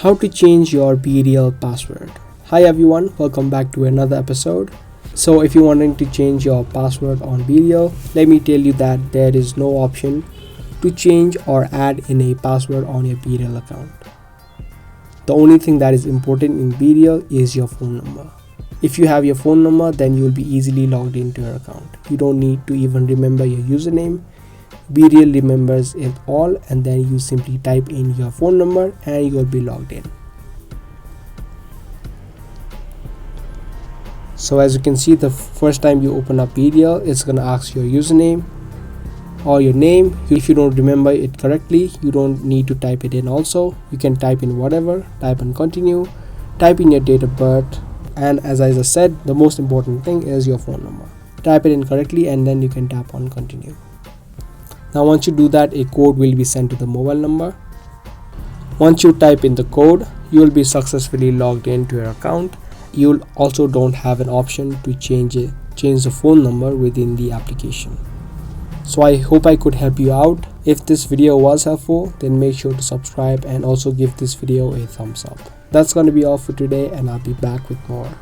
How to change your BeReal password. Hi everyone, welcome back to another episode. So if you're wanting to change your password on BeReal, let me tell you that there is no option to change or add in a password on your BeReal account. The only thing that is important in BeReal is your phone number. If you have your phone number, then you will be easily logged into your account. You don't need to even remember your username. BeReal remembers it all, and then you simply type in your phone number and you will be logged in. So as you can see, the first time you open up BeReal, it's gonna ask your username or your name. If you don't remember it correctly, you don't need to type it in also. You can type in whatever, type on continue, type in your date of birth, and as I just said, the most important thing is your phone number. Type it in correctly and then you can tap on continue. Now once you do that, a code will be sent to the mobile number. Once you type in the code, you will be successfully logged into your account. You also don't have an option to change the phone number within the application. So I hope I could help you out. If this video was helpful, then make sure to subscribe and also give this video a thumbs up. That's going to be all for today, and I'll be back with more.